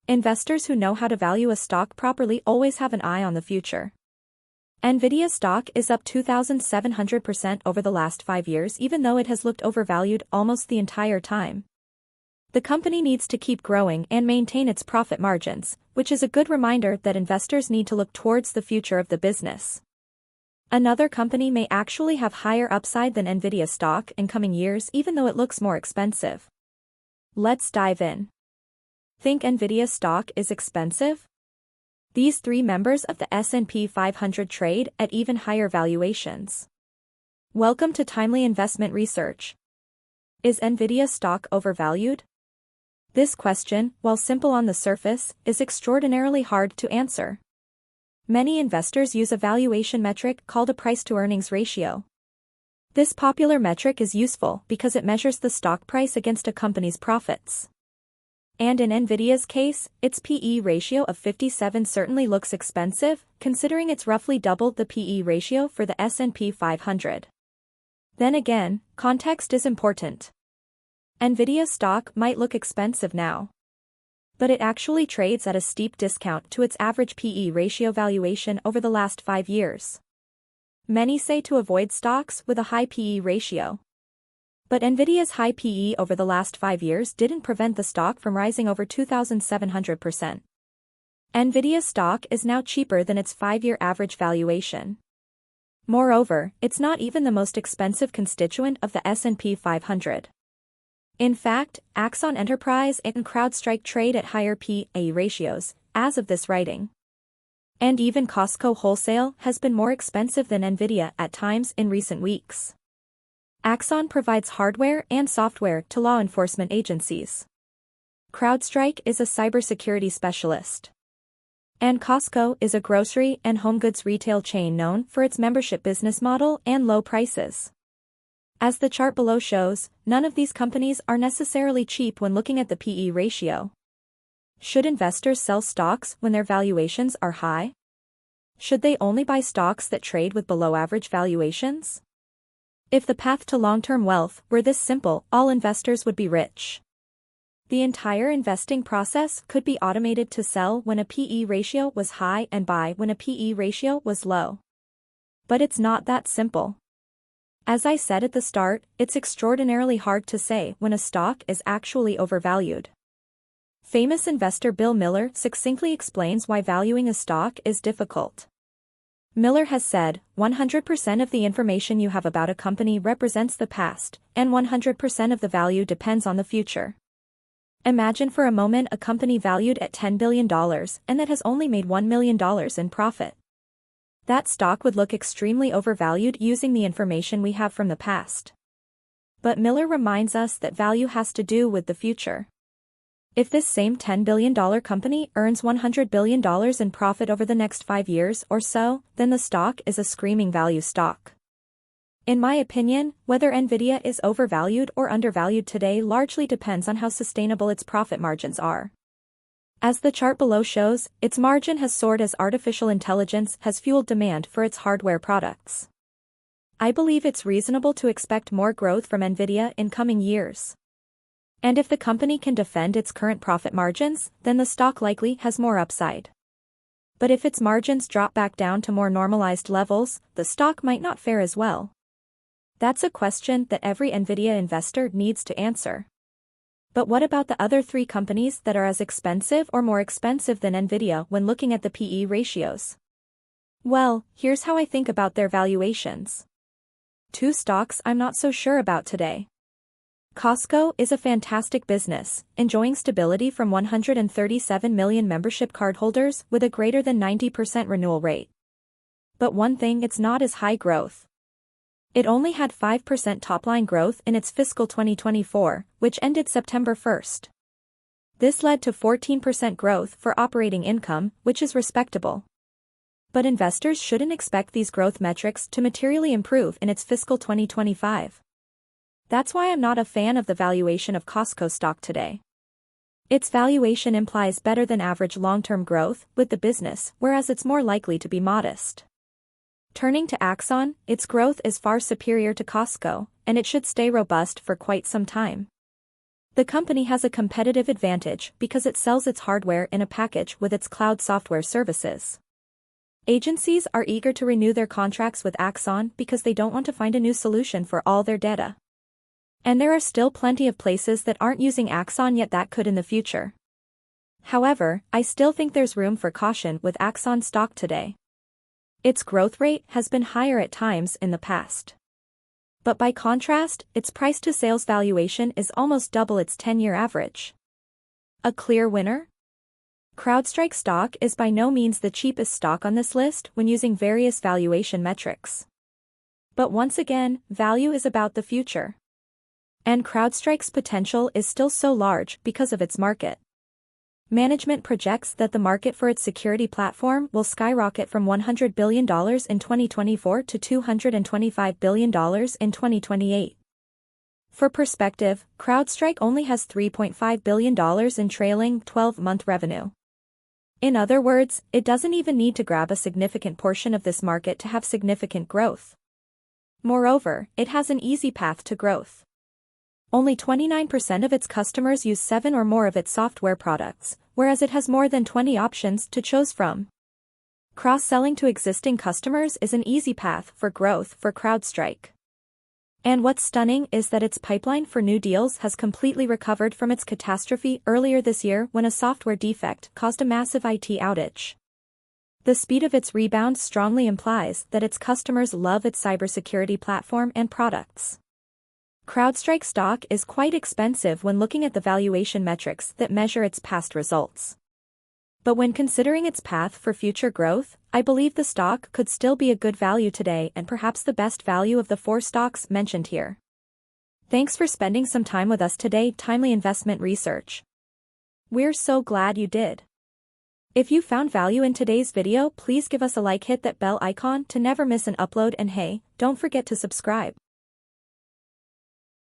Investors who know how to value a stock properly always have an eye on the future. Nvidia stock is up 2,700% over the last 5 years even though it has looked overvalued almost the entire time. The company needs to keep growing and maintain its profit margins, which is a good reminder that investors need to look towards the future of the business. Another company may actually have higher upside than Nvidia stock in coming years even though it looks more expensive. Let's dive in. Think Nvidia stock is expensive? These 3 members of the S&P 500 trade at even higher valuations. Welcome to Timely Investment Research. Is Nvidia stock overvalued? This question, while simple on the surface, is extraordinarily hard to answer. Many investors use a valuation metric called a price-to-earnings ratio. This popular metric is useful because it measures the stock price against a company's profits. And in Nvidia's case, its P/E ratio of 57 certainly looks expensive, considering it's roughly double the P/E ratio for the S&P 500. Then again, context is important. Nvidia stock might look expensive now, but it actually trades at a steep discount to its average P/E ratio valuation over the last 5 years. Many say to avoid stocks with a high P/E ratio. But Nvidia's high P/E over the last 5 years didn't prevent the stock from rising over 2,700%. Nvidia stock is now cheaper than its 5-year average valuation. Moreover, it's not even the most expensive constituent of the S&P 500. In fact, Axon Enterprise and CrowdStrike trade at higher P/E ratios, as of this writing. And even Costco Wholesale has been more expensive than Nvidia at times in recent weeks. Axon provides hardware and software to law enforcement agencies. CrowdStrike is a cybersecurity specialist. And Costco is a grocery and home goods retail chain known for its membership business model and low prices. As the chart below shows, none of these companies are necessarily cheap when looking at the P/E ratio. Should investors sell stocks when their valuations are high? Should they only buy stocks that trade with below-average valuations? If the path to long-term wealth were this simple, all investors would be rich. The entire investing process could be automated to sell when a P/E ratio was high and buy when a P/E ratio was low. But it's not that simple. As I said at the start, it's extraordinarily hard to say when a stock is actually overvalued. Famous investor Bill Miller succinctly explains why valuing a stock is difficult. Miller has said, 100% of the information you have about a company represents the past, and 100% of the value depends on the future. Imagine for a moment a company valued at $10 billion and that has only made $1 million in profit. That stock would look extremely overvalued using the information we have from the past. But Miller reminds us that value has to do with the future. If this same $10 billion company earns $100 billion in profit over the next 5 years or so, then the stock is a screaming value stock. In my opinion, whether Nvidia is overvalued or undervalued today largely depends on how sustainable its profit margins are. As the chart below shows, its margin has soared as artificial intelligence has fueled demand for its hardware products. I believe it's reasonable to expect more growth from Nvidia in coming years. And if the company can defend its current profit margins, then the stock likely has more upside. But if its margins drop back down to more normalized levels, the stock might not fare as well. That's a question that every Nvidia investor needs to answer. But what about the other 3 companies that are as expensive or more expensive than Nvidia when looking at the P/E ratios? Well, here's how I think about their valuations. 2 stocks I'm not so sure about today. Costco is a fantastic business, enjoying stability from 137 million membership cardholders with a greater than 90% renewal rate. But one thing, it's not as high growth. It only had 5% top-line growth in its fiscal 2024, which ended September 1st. This led to 14% growth for operating income, which is respectable. But investors shouldn't expect these growth metrics to materially improve in its fiscal 2025. That's why I'm not a fan of the valuation of Costco stock today. Its valuation implies better than average long-term growth with the business, whereas it's more likely to be modest. Turning to Axon, its growth is far superior to Costco, and it should stay robust for quite some time. The company has a competitive advantage because it sells its hardware in a package with its cloud software services. Agencies are eager to renew their contracts with Axon because they don't want to find a new solution for all their data. And there are still plenty of places that aren't using Axon yet that could in the future. However, I still think there's room for caution with Axon stock today. Its growth rate has been higher at times in the past. But by contrast, its price-to-sales valuation is almost double its 10-year average. A clear winner? CrowdStrike stock is by no means the cheapest stock on this list when using various valuation metrics. But once again, value is about the future. And CrowdStrike's potential is still so large because of its market. Management projects that the market for its security platform will skyrocket from $100 billion in 2024 to $225 billion in 2028. For perspective, CrowdStrike only has $3.5 billion in trailing 12-month revenue. In other words, it doesn't even need to grab a significant portion of this market to have significant growth. Moreover, it has an easy path to growth. Only 29% of its customers use 7 or more of its software products, whereas it has more than 20 options to choose from. Cross-selling to existing customers is an easy path for growth for CrowdStrike. And what's stunning is that its pipeline for new deals has completely recovered from its catastrophe earlier this year when a software defect caused a massive IT outage. The speed of its rebound strongly implies that its customers love its cybersecurity platform and products. CrowdStrike stock is quite expensive when looking at the valuation metrics that measure its past results. But when considering its path for future growth, I believe the stock could still be a good value today and perhaps the best value of the 4 stocks mentioned here. Thanks for spending some time with us today, Timely Investment Research. We're so glad you did. If you found value in today's video, please give us a like, hit that bell icon to never miss an upload, and hey, don't forget to subscribe.